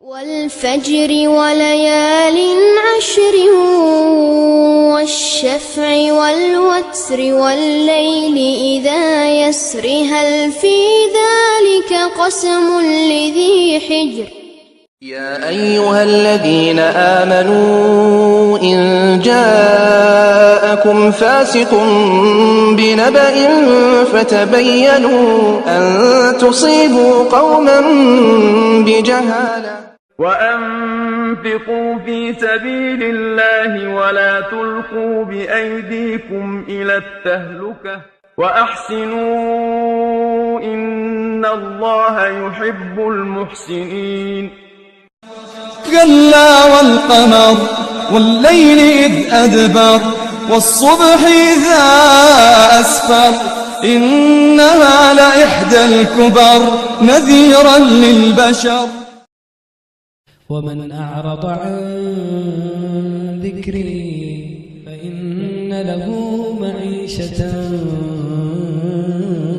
والفجر وليال عشر والشفع والوتر والليل إذا يسر هل في ذلك قسم لذي حجر. يا أيها الذين آمنوا إن جاءكم فاسق بنبأ فتبينوا أن تصيبوا قوما بجهالة وأنفقوا في سبيل الله ولا تلقوا بأيديكم إلى التهلكة وأحسنوا إن الله يحب المحسنين. كلا والقمر والليل إذ أدبر والصبح إذا أسفر إنها لإحدى الكبر نذيرا للبشر. ومن أعرض عن ذكري فإن له معيشة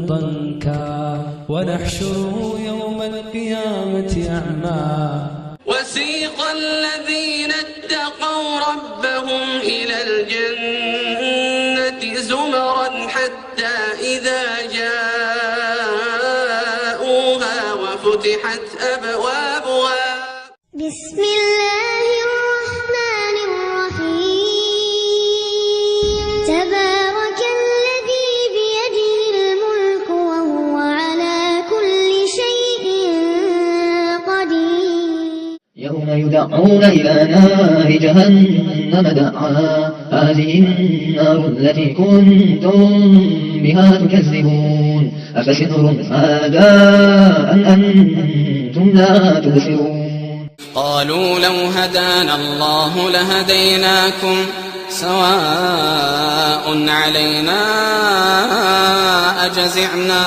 ضنكا ونحشره يوم القيامة أعمى. وسيق الذين اتقوا ربهم إلى الجنة زمرا حتى إذا جاءوها وفتحت أبوابها. بسم الله الرحمن الرحيم. تبارك الذي بيده الملك وهو على كل شيء قدير. يوم يدعون إلى نار جهنم دعا هذه النار التي كنتم بها تكذبون أفسحر هذا أم أنتم لا تبصرون. قالوا لو هدانا الله لهديناكم سواء علينا أجزعنا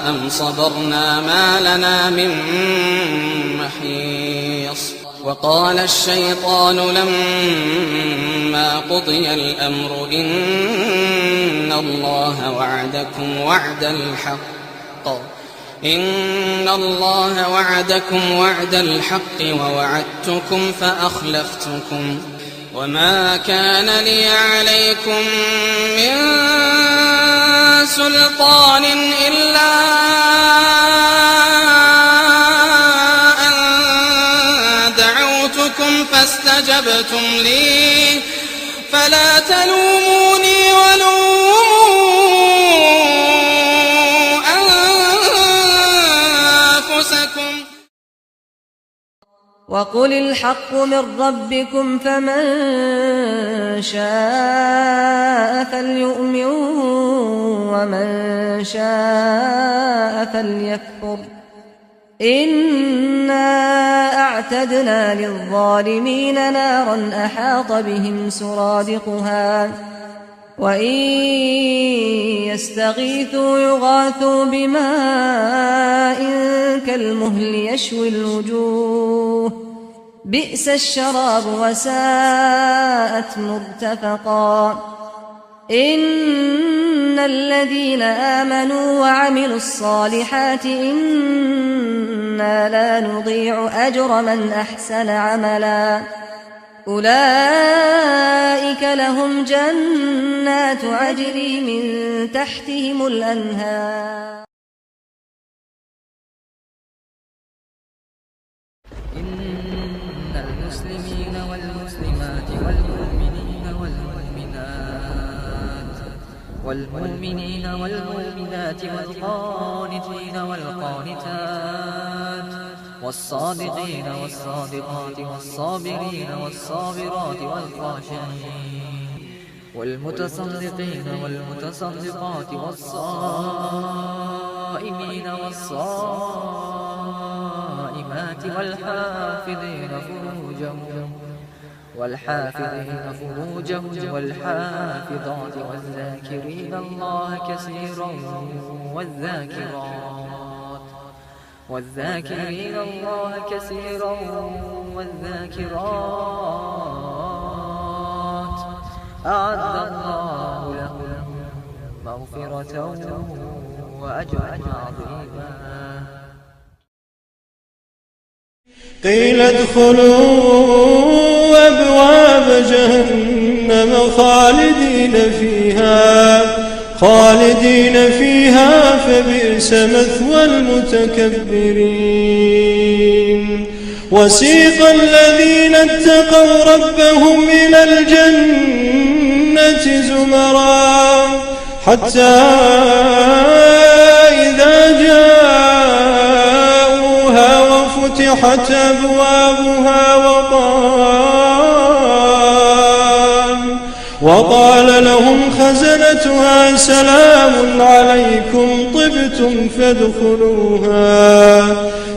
أم صبرنا ما لنا من محيص. وقال الشيطان لما قضي الأمر إن الله وعدكم وعد الحق ووعدتكم فأخلفتكم وما كان لي عليكم من سلطان إلا أن دعوتكم فاستجبتم لي فلا تلوموني ولوموا أنفسكم. وقل الحق من ربكم فمن شاء فليؤمن ومن شاء فليكفر. إنا أعتدنا للظالمين نارا أحاط بهم سرادقها وإن يستغيثوا يغاثوا بماء كالمهل يشوي الوجوه بئس الشراب وساءت مرتفقا. إن الذين آمنوا وعملوا الصالحات إنا لا نضيع أجر من أحسن عملا. أولئك لهم جنات عجل من تحتهم الأنهار. إن المسلمين والمسلمات والمؤمنين والقانتين والقانتات والصادقين والصادقات والصابرين والصابرات والخاشعين والمتصدقين والمتصدقات والصائمين والصائمات والحافظين فروجهم والحافظات والذاكرين الله كثيرا والذاكرين الله كثيرا والذاكرات أعد الله لهم مغفرة وأجرا عظيما. قيل ادخلوا أبواب جهنم خالدين فيها فبئس مثوى المتكبرين وسيق الذين اتقوا ربهم إلى الجنة زمرا حتى إذا جاءوها وفتحت أبوابها وقال لهم خزنتها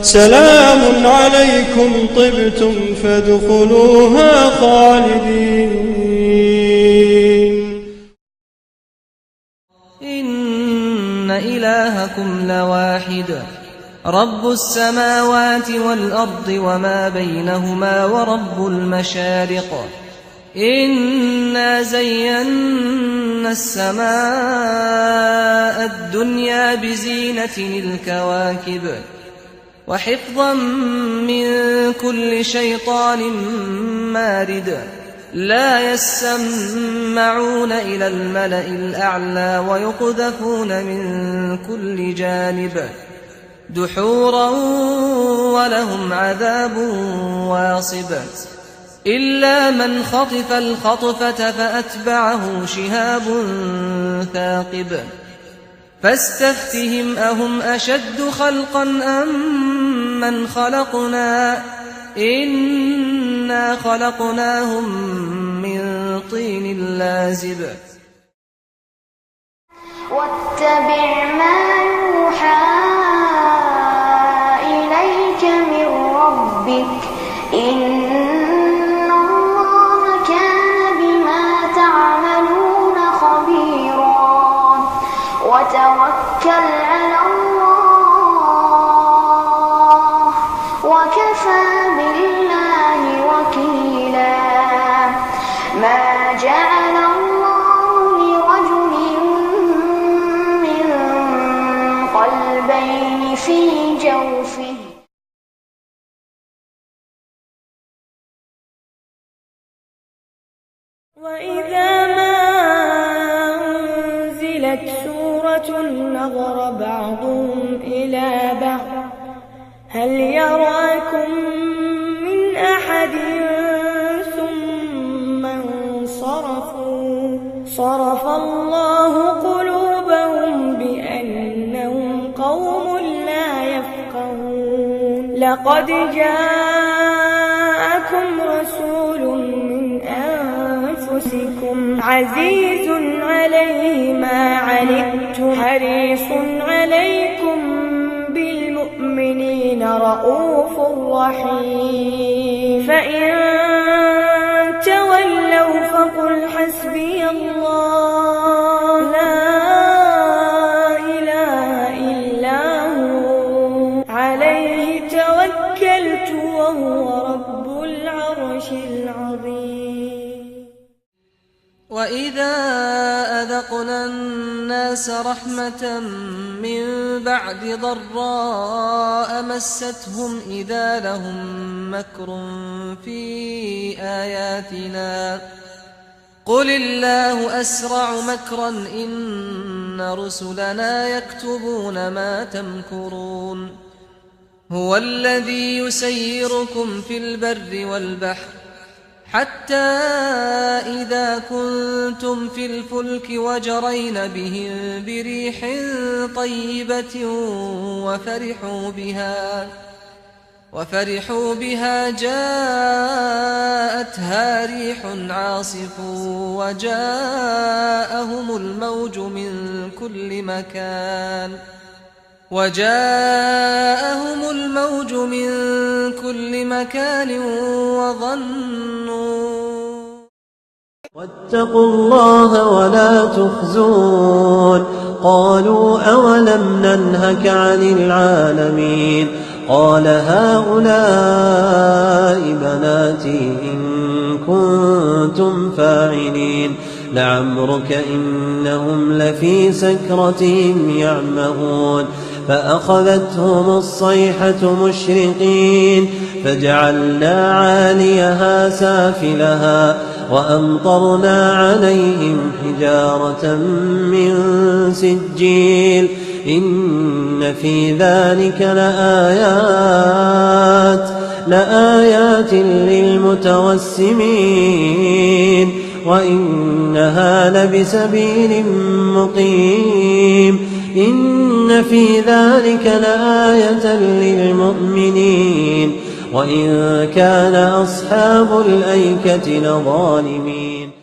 سلام عليكم طبتم فادخلوها خالدين إن إلهكم لواحد رب السماوات والأرض وما بينهما ورب المشارق إنا زينا السماء الدنيا بزينة الكواكب وحفظا من كل شيطان مارد لا يسمعون إلى الملأ الأعلى ويقذفون من كل جانب دحورا ولهم عذاب واصب إلا من خطف الخطفة فأتبعه شهاب ثاقب فاستفتهم أهم أشد خلقا أم من خلقنا إنا خلقناهم من طين لازب واتبع ما يوحى إليك من ربك إن الله كان بما تعملون خبيرا وتوكل على الله وكفى بالله وكيلا ما جعل الله لرجل من قلبين في جوفه وإذا ما أنزلت سورة نظر بعضهم إلى بعض هل يراكم من أحد ثم انصرفوا صرف الله قلوبهم بأنهم قوم لا يفقهون لقد جاءكم رسول من أنفسكم عزيز عليه ما عنتم حريص عليكم بالمؤمنين رؤوف رحيم فإن تولوا فقل حسبي الله لا إله إلا هو عليه توكلت وهو رب العرش العظيم وإذا أذقنا الناس رحمة من بعد ضراء مستهم إذا لهم مكر في آياتنا قل الله أسرع مكرا إن رسلنا يكتبون ما تمكرون هو الذي يسيركم في البر والبحر حتى إذا كنتم في الفلك وجرين بهم بريح طيبة وفرحوا بها جاءتها ريح عاصف وجاءهم الموج من كل مكان وظنوا واتقوا الله ولا تخزون قالوا أولم ننهك عن العالمين قال هؤلاء بناتي إن كنتم فاعلين لعمرك إنهم لفي سكرتهم يعمهون فأخذتهم الصيحة مشرقين فجعلنا عاليها سافلها وأمطرنا عليهم حجارة من سجيل إن في ذلك لآيات للمتوسمين وإنها لبسبيل مقيم إن في ذلك لآية للمؤمنين وإن كان أصحاب الأيكة لظالمين